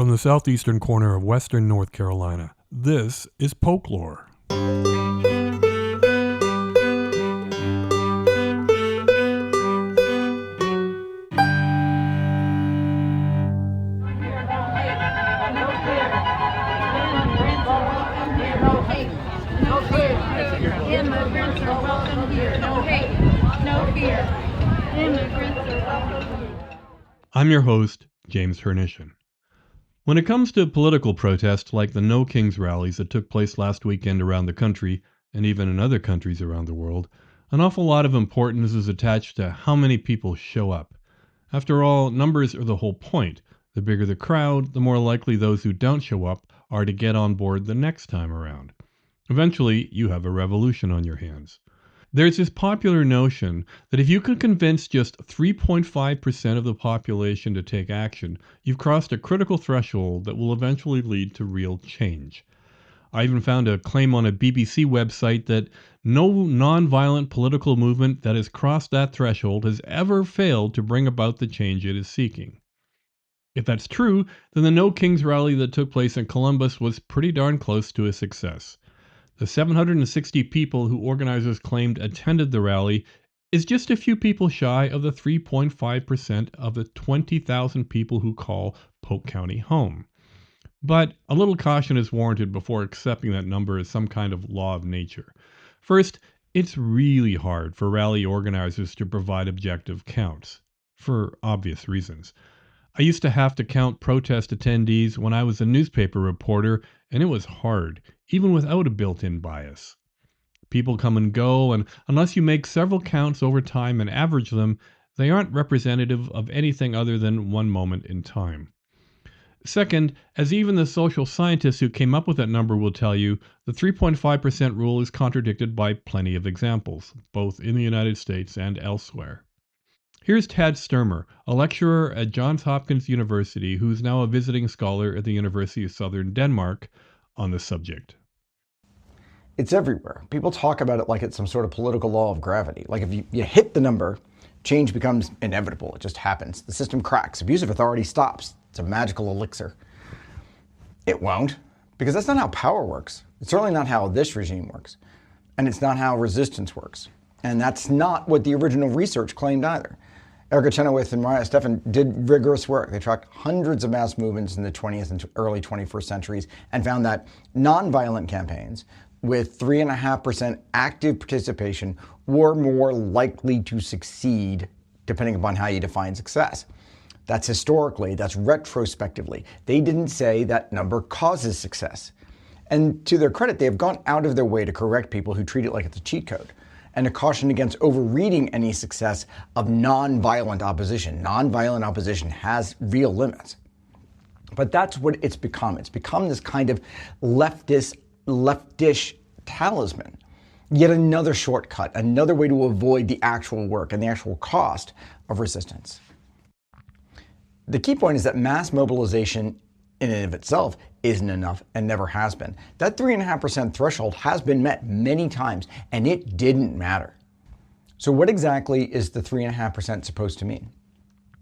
From the southeastern corner of western North Carolina, this is Polk Lore. Immigrants are welcome here. No hate, no fear. Immigrants are welcome here. I'm your host, James Hernishin. When it comes to political protests like the No Kings rallies that took place last weekend around the country, and even in other countries around the world, an awful lot of importance is attached to how many people show up. After all, numbers are the whole point. The bigger the crowd, the more likely those who don't show up are to get on board the next time around. Eventually, you have a revolution on your hands. There's this popular notion that if you can convince just 3.5% of the population to take action, you've crossed a critical threshold that will eventually lead to real change. I even found a claim on a BBC website that no nonviolent political movement that has crossed that threshold has ever failed to bring about the change it is seeking. If that's true, then the No Kings rally that took place in Columbus was pretty darn close to a success. The 760 people who organizers claimed attended the rally is just a few people shy of the 3.5% of the 20,000 people who call Polk County home. But a little caution is warranted before accepting that number as some kind of law of nature. First, it's really hard for rally organizers to provide objective counts, for obvious reasons. I used to have to count protest attendees when I was a newspaper reporter, and it was hard, even without a built-in bias. People come and go, and unless you make several counts over time and average them, they aren't representative of anything other than one moment in time. Second, as even the social scientists who came up with that number will tell you, the 3.5% rule is contradicted by plenty of examples, both in the United States and elsewhere. Here's Tad Sturmer, a lecturer at Johns Hopkins University who's now a visiting scholar at the University of Southern Denmark on the subject. It's everywhere. People talk about it like it's some sort of political law of gravity. Like if you hit the number, change becomes inevitable. It just happens. The system cracks. Abuse of authority stops. It's a magical elixir. It won't, because that's not how power works. It's certainly not how this regime works. And it's not how resistance works. And that's not what the original research claimed either. Erica Chenoweth and Mariah Stephan did rigorous work. They tracked hundreds of mass movements in the 20th and early 21st centuries and found that nonviolent campaigns with 3.5% active participation were more likely to succeed, depending upon how you define success. That's historically, that's retrospectively. They didn't say that number causes success. And to their credit, they have gone out of their way to correct people who treat it like it's a cheat code, and to caution against overreading any success of nonviolent opposition. Nonviolent opposition has real limits. But that's what it's become. It's become this kind of leftish talisman. Yet another shortcut, another way to avoid the actual work and the actual cost of resistance. The key point is that mass mobilization in and of itself isn't enough and never has been. That 3.5% threshold has been met many times, and it didn't matter. So what exactly is the 3.5% supposed to mean?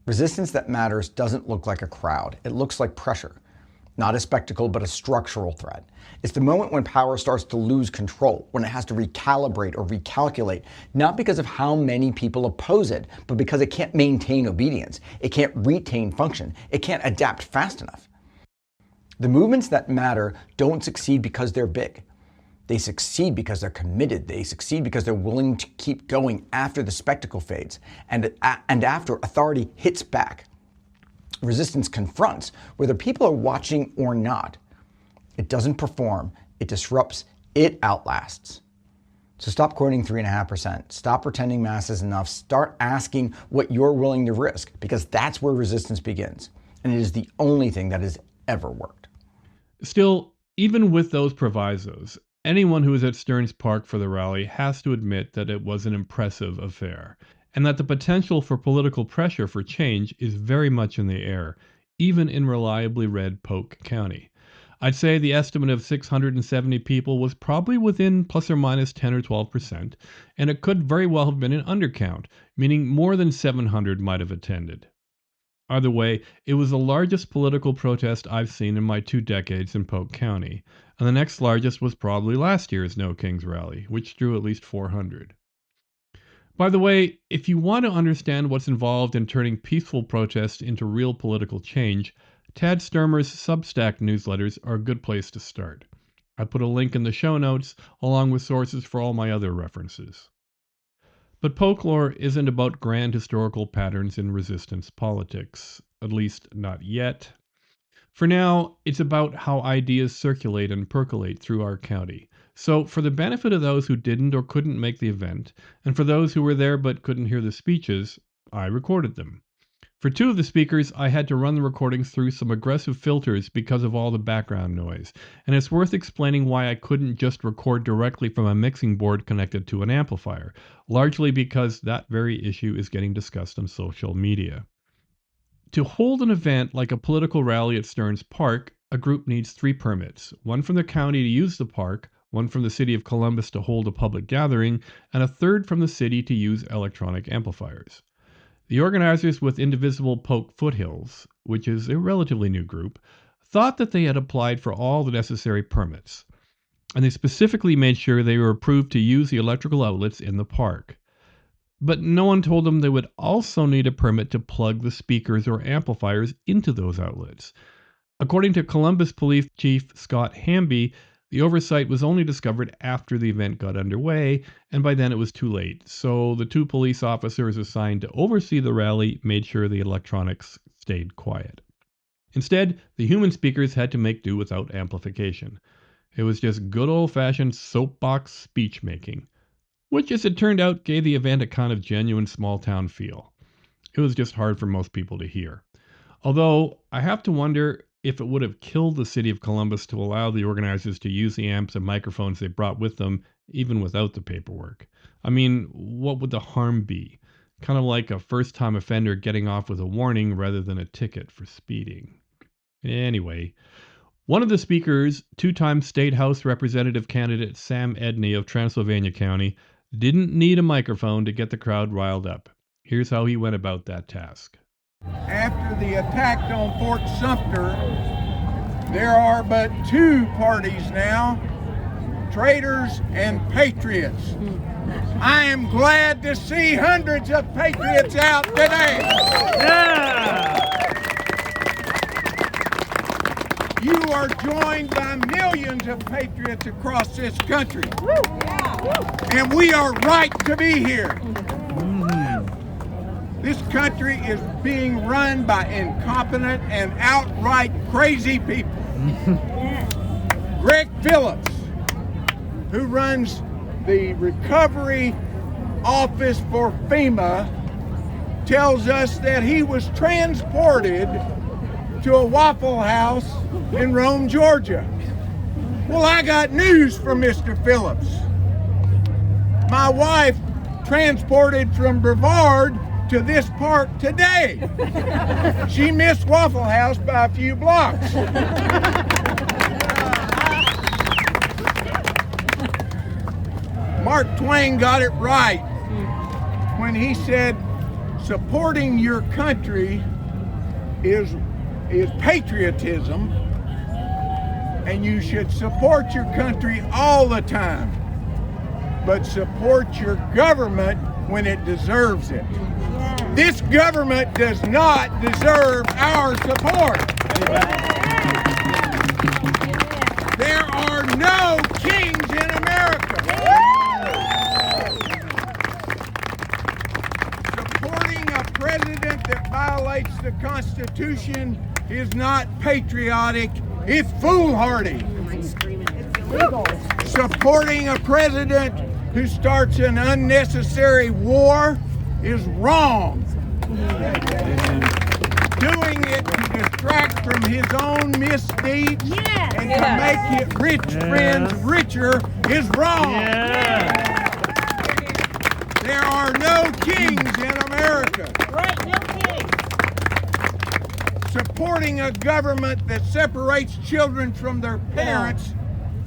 Resistance that matters doesn't look like a crowd. It looks like pressure. Not a spectacle, but a structural threat. It's the moment when power starts to lose control, when it has to recalibrate or recalculate, not because of how many people oppose it, but because it can't maintain obedience. It can't retain function. It can't adapt fast enough. The movements that matter don't succeed because they're big. They succeed because they're committed. They succeed because they're willing to keep going after the spectacle fades and after authority hits back. Resistance confronts, whether people are watching or not. It doesn't perform. It disrupts. It outlasts. So stop quoting 3.5%. Stop pretending mass is enough. Start asking what you're willing to risk, because that's where resistance begins. And it is the only thing that has ever worked. Still, even with those provisos, anyone who was at Stearns Park for the rally has to admit that it was an impressive affair, and that the potential for political pressure for change is very much in the air, even in reliably red Polk County. I'd say the estimate of 670 people was probably within plus or minus 10 or 12%, and it could very well have been an undercount, meaning more than 700 might have attended. Either way, it was the largest political protest I've seen in my 2 decades in Polk County, and the next largest was probably last year's No Kings rally, which drew at least 400. By the way, if you want to understand what's involved in turning peaceful protests into real political change, Tad Sturmer's Substack newsletters are a good place to start. I put a link in the show notes, along with sources for all my other references. But Polk Lore isn't about grand historical patterns in resistance politics, at least not yet. For now, it's about how ideas circulate and percolate through our county. So, for the benefit of those who didn't or couldn't make the event, and for those who were there but couldn't hear the speeches, I recorded them. For 2 of the speakers, I had to run the recordings through some aggressive filters because of all the background noise, and it's worth explaining why I couldn't just record directly from a mixing board connected to an amplifier, largely because that very issue is getting discussed on social media. To hold an event like a political rally at Stearns Park, a group needs 3 permits, one from the county to use the park, one from the city of Columbus to hold a public gathering, and a third from the city to use electronic amplifiers. The organizers with Indivisible Polk Foothills, which is a relatively new group, thought that they had applied for all the necessary permits, and they specifically made sure they were approved to use the electrical outlets in the park. But no one told them they would also need a permit to plug the speakers or amplifiers into those outlets. According to Columbus Police Chief Scott Hamby, the oversight was only discovered after the event got underway, and by then it was too late. So the 2 police officers assigned to oversee the rally made sure the electronics stayed quiet. Instead, the human speakers had to make do without amplification. It was just good old-fashioned soapbox speech-making, which, as it turned out, gave the event a kind of genuine small-town feel. It was just hard for most people to hear. Although, I have to wonder if it would have killed the city of Columbus to allow the organizers to use the amps and microphones they brought with them, even without the paperwork. I mean, what would the harm be? Kind of like a first-time offender getting off with a warning rather than a ticket for speeding. Anyway, one of the speakers, 2-time State House Representative candidate Sam Edney of Transylvania County, didn't need a microphone to get the crowd riled up. Here's how he went about that task. After the attack on Fort Sumter, there are but 2 parties now, traitors and patriots. I am glad to see hundreds of patriots out today. Yeah! You are joined by millions of patriots across this country. And we are right to be here. This country is being run by incompetent and outright crazy people. Greg Phillips, who runs the recovery office for FEMA, tells us that he was transported to a Waffle House in Rome, Georgia. Well, I got news from Mr. Phillips. My wife transported from Brevard to this park today. She missed Waffle House by a few blocks. Mark Twain got it right when he said, supporting your country is patriotism, and you should support your country all the time, but support your government when it deserves it. This government does not deserve our support. There are no kings in America. Supporting a president that violates the Constitution is not patriotic, it's foolhardy. Supporting a president who starts an unnecessary war is wrong. Doing it to distract from his own misdeeds and to make his rich friends richer is wrong. There are no kings in America. Right, no king. Supporting a government that separates children from their parents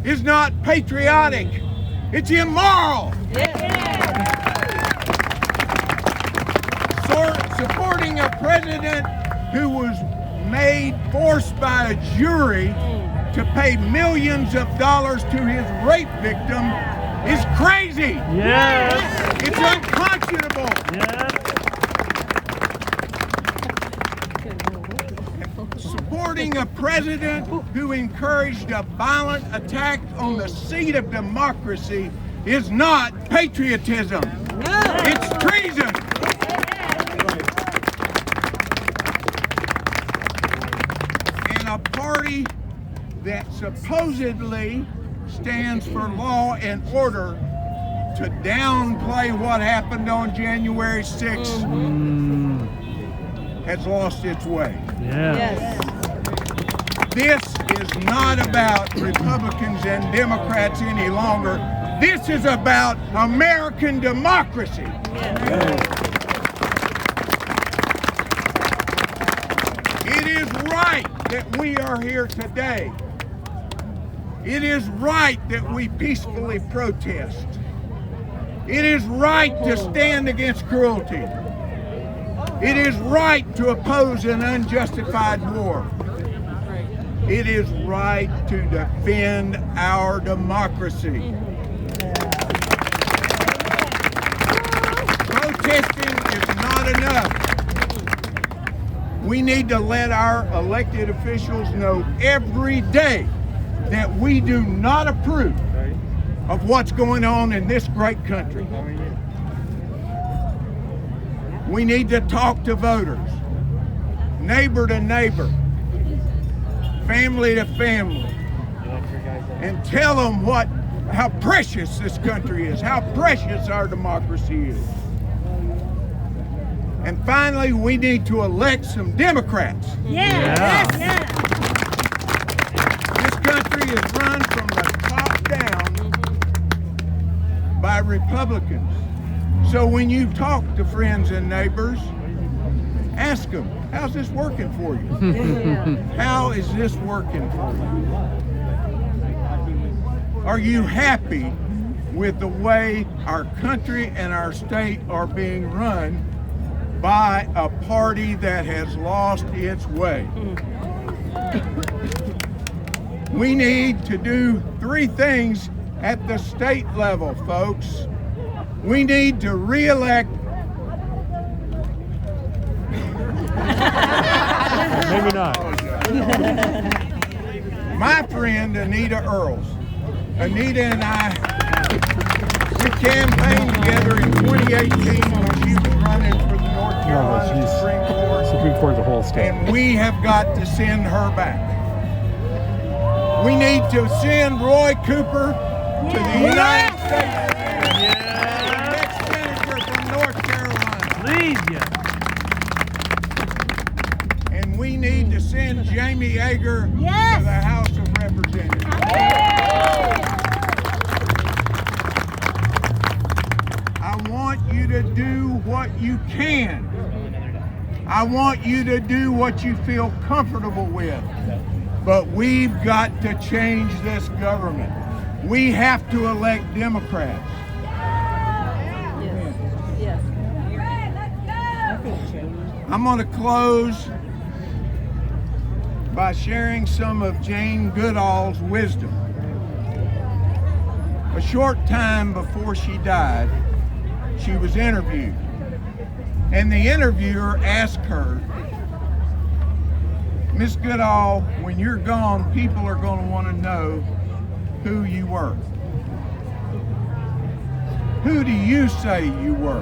is not patriotic. It's immoral. Supporting a president who was forced by a jury to pay millions of dollars to his rape victim is crazy. Yes. It's unconscionable. Yes. Supporting a president who encouraged a violent attack on the seat of democracy is not patriotism. It's treason. And a party that supposedly stands for law and order to downplay what happened on January 6th has lost its way. Yes. This is not about Republicans and Democrats any longer. This is about American democracy. It is right that we are here today. It is right that we peacefully protest. It is right to stand against cruelty. It is right to oppose an unjustified war. It is right to defend our democracy. Protesting is not enough. We need to let our elected officials know every day that we do not approve of what's going on in this great country. We need to talk to voters, neighbor to neighbor, family to family, and tell them how precious this country is, how precious our democracy is. And finally, we need to elect some Democrats. Yeah. This country is run from the top down by Republicans. So when you talk to friends and neighbors, ask them, how's this working for you? How is this working for you? Are you happy with the way our country and our state are being run by a party that has lost its way? We need to do three things at the state level, folks. We need to re-elect Maybe not. my friend Anita Earls. Anita and I, we campaigned together in 2018 when she was running for the North Carolina Supreme Court of the whole state. and we have got to send her back. We need to send Roy Cooper to the United States. Next senator from North Carolina. Please, yes. And we need to send Jamie Yeager to the House of Representatives. I want you to do what you can. I want you to do what you feel comfortable with. But we've got to change this government. We have to elect Democrats. I'm going to close by sharing some of Jane Goodall's wisdom. A short time before she died, she was interviewed. And the interviewer asked her, Miss Goodall, when you're gone, people are going to want to know who you were. Who do you say you were?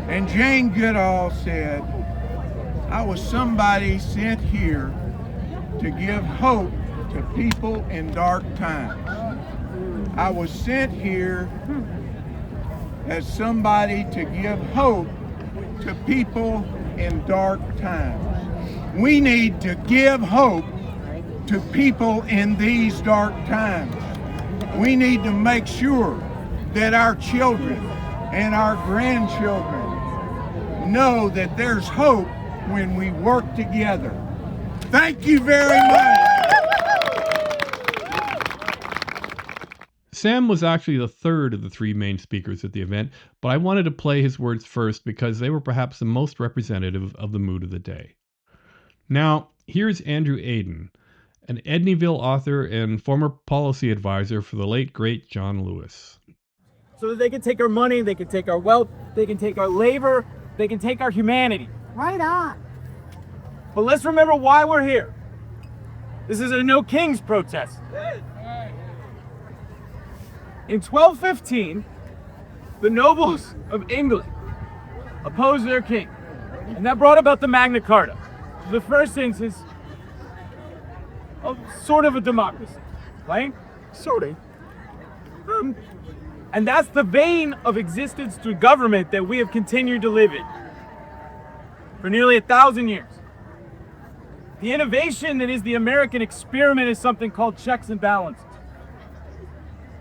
And Jane Goodall said, I was somebody sent here to give hope to people in dark times. I was sent here as somebody to give hope to people in dark times. We need to give hope to people in these dark times. We need to make sure that our children and our grandchildren know that there's hope when we work together. Thank you very much. Sam was actually the third of the three main speakers at the event, but I wanted to play his words first because they were perhaps the most representative of the mood of the day. Now, here's Andrew Aden, an Edneyville author and former policy advisor for the late great John Lewis. So that they can take our money, they can take our wealth, they can take our labor, they can take our humanity. Right on. But let's remember why we're here. This is a No Kings protest. In 1215, the nobles of England opposed their king, and that brought about the Magna Carta, the first instance of sort of a democracy, right? Sort of. And that's the vein of existence through government that we have continued to live in for nearly 1,000 years. The innovation that is the American experiment is something called checks and balances.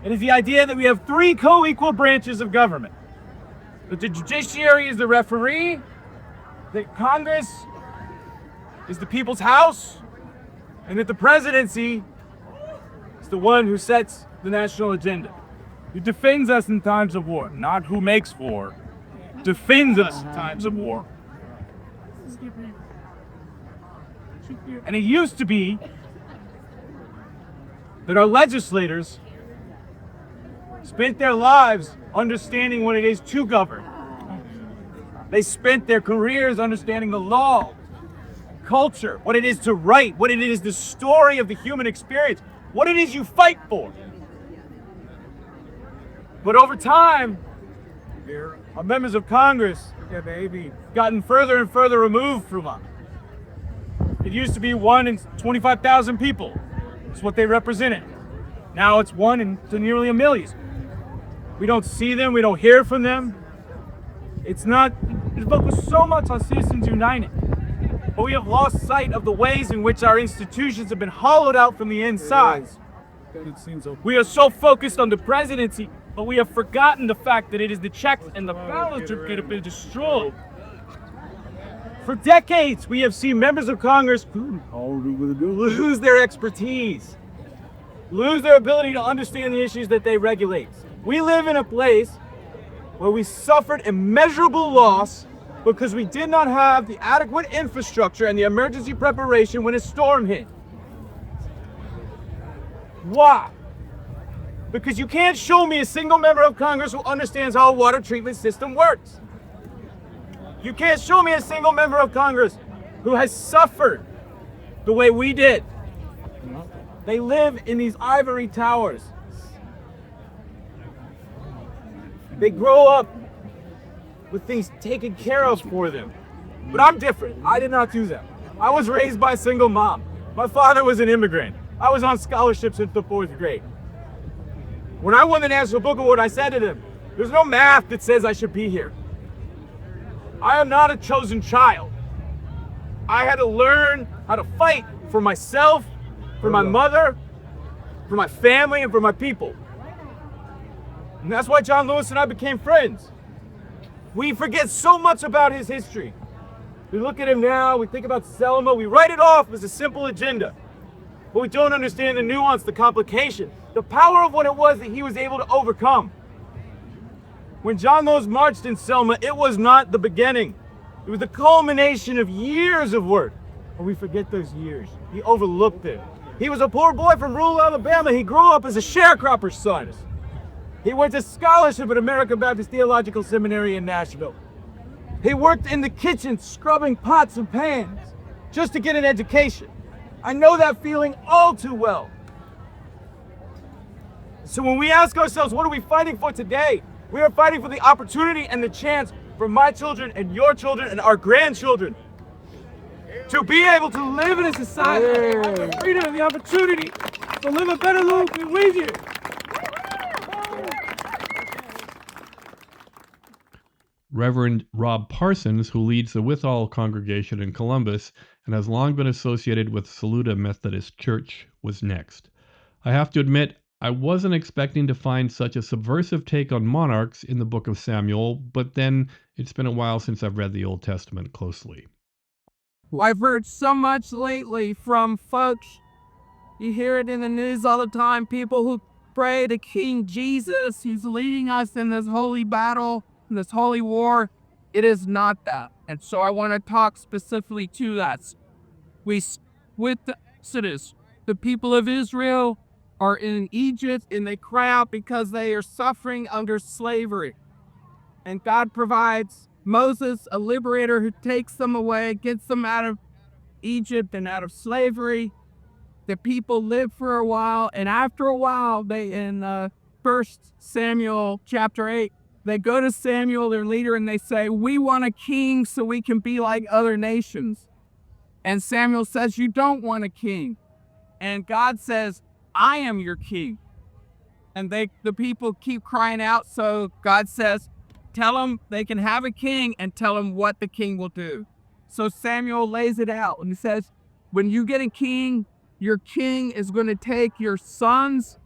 It is the idea that we have three co-equal branches of government. That the judiciary is the referee, that Congress is the people's house, and that the presidency is the one who sets the national agenda. Who defends us in times of war, not who makes war, defends us in times of war. And it used to be that our legislators spent their lives understanding what it is to govern. They spent their careers understanding the law, culture, what it is to write, what it is the story of the human experience, what it is you fight for. But over time, our members of Congress have gotten further and further removed from us. It used to be 1 in 25,000 people. That's what they represented. Now it's 1 in to nearly 1 million. We don't see them, we don't hear from them. It's focused so much on Citizens United. But we have lost sight of the ways in which our institutions have been hollowed out from the inside. We are so focused on the presidency, but we have forgotten the fact that it is the checks and the balances that have been destroyed. For decades, we have seen members of Congress lose their expertise, lose their ability to understand the issues that they regulate. We live in a place where we suffered immeasurable loss because we did not have the adequate infrastructure and the emergency preparation when a storm hit. Why? Because you can't show me a single member of Congress who understands how a water treatment system works. You can't show me a single member of Congress who has suffered the way we did. They live in these ivory towers. They grow up with things taken care of for them. But I'm different. I did not do that. I was raised by a single mom. My father was an immigrant. I was on scholarships in the 4th grade. When I won the National Book Award, I said to them, there's no math that says I should be here. I am not a chosen child. I had to learn how to fight for myself, for my mother, for my family, and for my people. And that's why John Lewis and I became friends. We forget so much about his history. We look at him now, we think about Selma, we write it off as a simple agenda. But we don't understand the nuance, the complication, the power of what it was that he was able to overcome. When John Lewis marched in Selma, it was not the beginning. It was the culmination of years of work. But we forget those years. He overlooked it. He was a poor boy from rural Alabama. He grew up as a sharecropper's son. He went to scholarship at American Baptist Theological Seminary in Nashville. He worked in the kitchen scrubbing pots and pans just to get an education. I know that feeling all too well. So when we ask ourselves, what are we fighting for today? We are fighting for the opportunity and the chance for my children and your children and our grandchildren to be able to live in a society with the freedom and the opportunity to live a better life than we did. Reverend Rob Parsons, who leads the Withal congregation in Columbus and has long been associated with Saluda Methodist Church, was next. I have to admit, I wasn't expecting to find such a subversive take on monarchs in the book of Samuel, but then it's been a while since I've read the Old Testament closely. I've heard so much lately from folks, you hear it in the news all the time, people who pray to King Jesus, he's leading us in this holy battle, in this holy war. It is not that. And so I want to talk specifically to that. With the Exodus, the people of Israel are in Egypt and they cry out because they are suffering under slavery. And God provides Moses, a liberator who takes them away, gets them out of Egypt and out of slavery. The people live for a while, and after a while, they in 1 Samuel chapter 8, they go to Samuel, their leader, and they say, "We want a king so we can be like other nations." And Samuel says, "You don't want a king." And God says, "I am your king." And the people keep crying out, so God says, tell them they can have a king and tell them what the king will do. So Samuel lays it out and he says, when you get a king, your king is going to take your sons.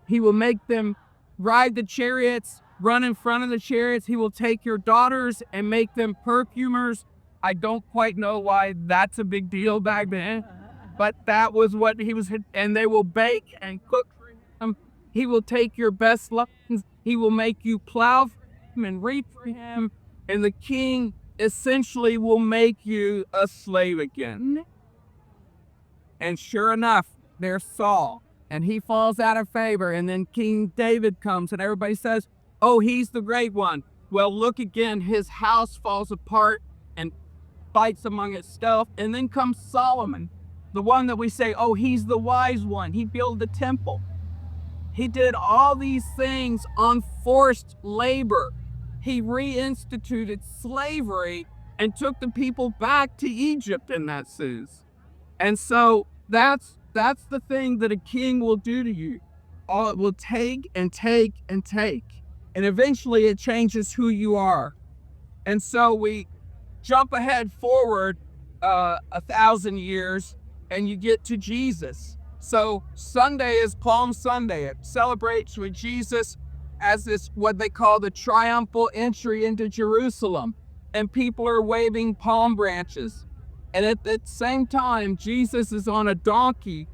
He will make them ride the chariots, run in front of the chariots. He will take your daughters and make them perfumers. I don't quite know why that's a big deal back then, but that was what he was, and they will bake and cook for him. He will take your best lines. He will make you plow for him and reap for him. And the king essentially will make you a slave again. And sure enough, there's Saul. And he falls out of favor. And then King David comes and everybody says, oh, he's the great one. Well, look again, his house falls apart and fights among itself. And then comes Solomon, the one that we say, oh, he's the wise one. He built the temple. He did all these things on forced labor. He reinstituted slavery and took the people back to Egypt in that sense. And so that's the thing that a king will do to you. All it will take and take and take. And eventually it changes who you are. And so we jump ahead forward 1,000 years and you get to Jesus. So Sunday is Palm Sunday. It celebrates with Jesus as this, what they call the triumphal entry into Jerusalem. And people are waving palm branches. And at the same time, Jesus is on a donkey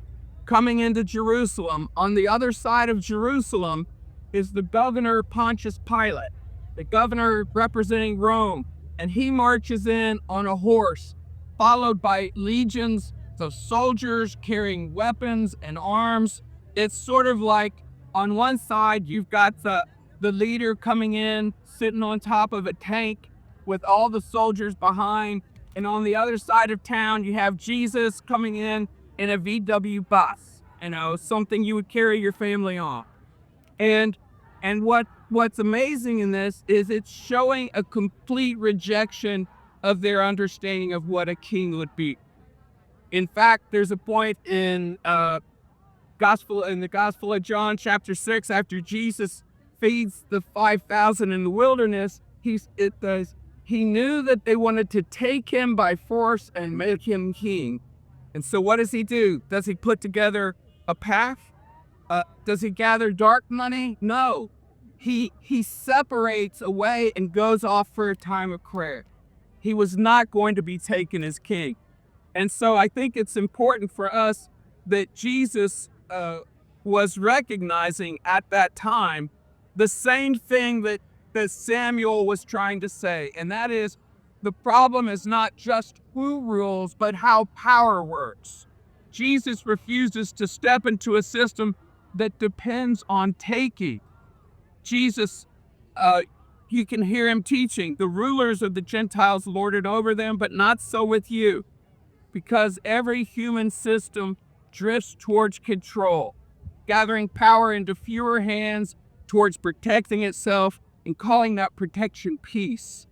coming into Jerusalem. On the other side of Jerusalem is the governor Pontius Pilate, the governor representing Rome. And he marches in on a horse, followed by legions of soldiers carrying weapons and arms. It's sort of like on one side, you've got the leader coming in, sitting on top of a tank with all the soldiers behind. And on the other side of town, you have Jesus coming in a VW bus, something you would carry your family on. And what's amazing in this is it's showing a complete rejection of their understanding of what a king would be. In fact, there's a point in the Gospel of John, chapter 6, after Jesus feeds the 5,000 in the wilderness, he knew that they wanted to take him by force and make him king. And so what does he do? Does he put together a path? Does he gather dark money? No. He separates away and goes off for a time of prayer. He was not going to be taken as king. And so I think it's important for us that Jesus was recognizing at that time the same thing that Samuel was trying to say. And that is, the problem is not just who rules, but how power works. Jesus refuses to step into a system that depends on taking. Jesus, you can hear him teaching, the rulers of the Gentiles lord it over them, but not so with you. Because every human system drifts towards control, gathering power into fewer hands towards protecting itself and calling that protection peace.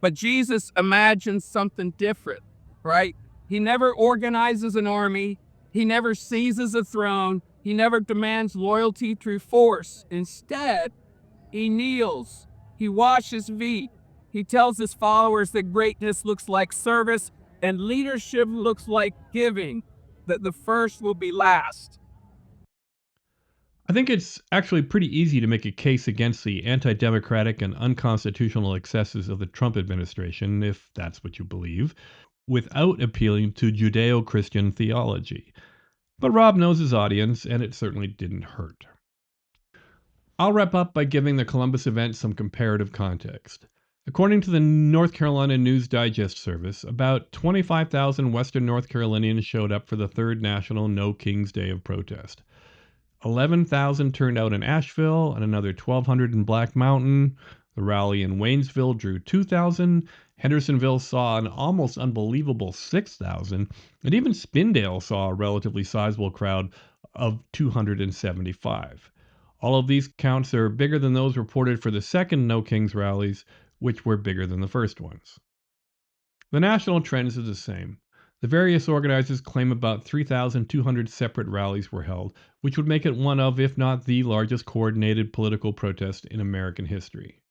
But Jesus imagines something different, right? He never organizes an army. He never seizes a throne. He never demands loyalty through force. Instead, he kneels. He washes feet. He tells his followers that greatness looks like service and leadership looks like giving, that the first will be last. I think it's actually pretty easy to make a case against the anti-democratic and unconstitutional excesses of the Trump administration, if that's what you believe, without appealing to Judeo-Christian theology. But Rob knows his audience, and it certainly didn't hurt. I'll wrap up by giving the Columbus event some comparative context. According to the North Carolina News Digest service, about 25,000 Western North Carolinians showed up for the third National No Kings Day of protest. 11,000 turned out in Asheville and another 1,200 in Black Mountain. The rally in Waynesville drew 2,000. Hendersonville saw an almost unbelievable 6,000. And even Spindale saw a relatively sizable crowd of 275. All of these counts are bigger than those reported for the second No Kings rallies, which were bigger than the first ones. The national trends are the same. The various organizers claim about 3,200 separate rallies were held, which would make it one of, if not the largest coordinated political protest in American history.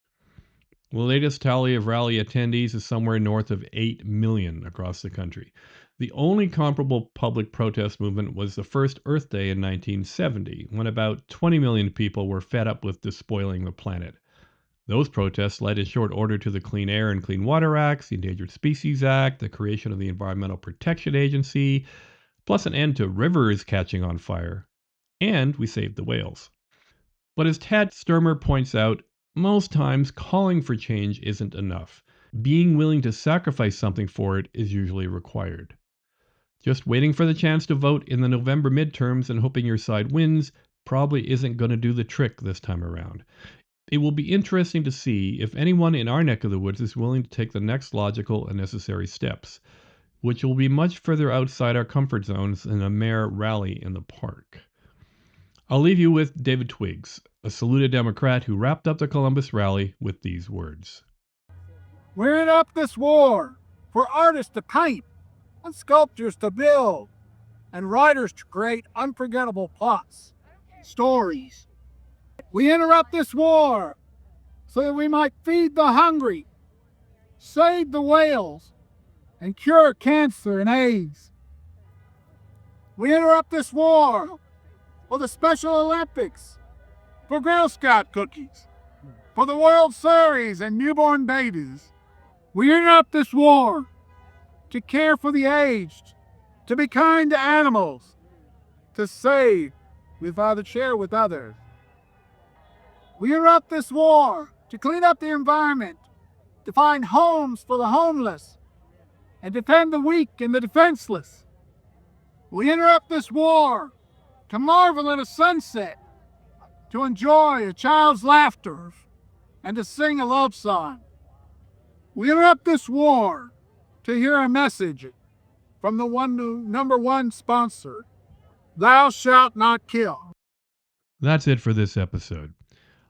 The latest tally of rally attendees is somewhere north of 8 million across the country. The only comparable public protest movement was the first Earth Day in 1970, when about 20 million people were fed up with despoiling the planet. Those protests led in short order to the Clean Air and Clean Water Acts, the Endangered Species Act, the creation of the Environmental Protection Agency, plus an end to rivers catching on fire. And we saved the whales. But as Tad Sturmer points out, most times calling for change isn't enough. Being willing to sacrifice something for it is usually required. Just waiting for the chance to vote in the November midterms and hoping your side wins probably isn't going to do the trick this time around. It will be interesting to see if anyone in our neck of the woods is willing to take the next logical and necessary steps, which will be much further outside our comfort zones than a mere rally in the park. I'll leave you with David Twiggs, a saluted Democrat who wrapped up the Columbus rally with these words. We're in up this war for artists to paint and sculptors to build and writers to create unforgettable plots, stories. We interrupt this war so that we might feed the hungry, save the whales, and cure cancer and AIDS. We interrupt this war for the Special Olympics, for Girl Scout cookies, for the World Series and newborn babies. We interrupt this war to care for the aged, to be kind to animals, to save without a share with others. We interrupt this war to clean up the environment, to find homes for the homeless, and defend the weak and the defenseless. We interrupt this war to marvel at a sunset, to enjoy a child's laughter, and to sing a love song. We interrupt this war to hear a message from the number one sponsor, Thou shalt not kill. That's it for this episode.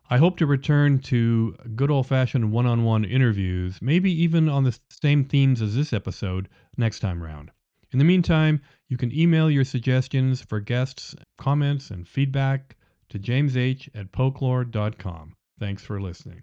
I hope to return to good old-fashioned one-on-one interviews, maybe even on the same themes as this episode next time round. In the meantime, you can email your suggestions for guests, comments, and feedback to jamesh@polklore.com. Thanks for listening.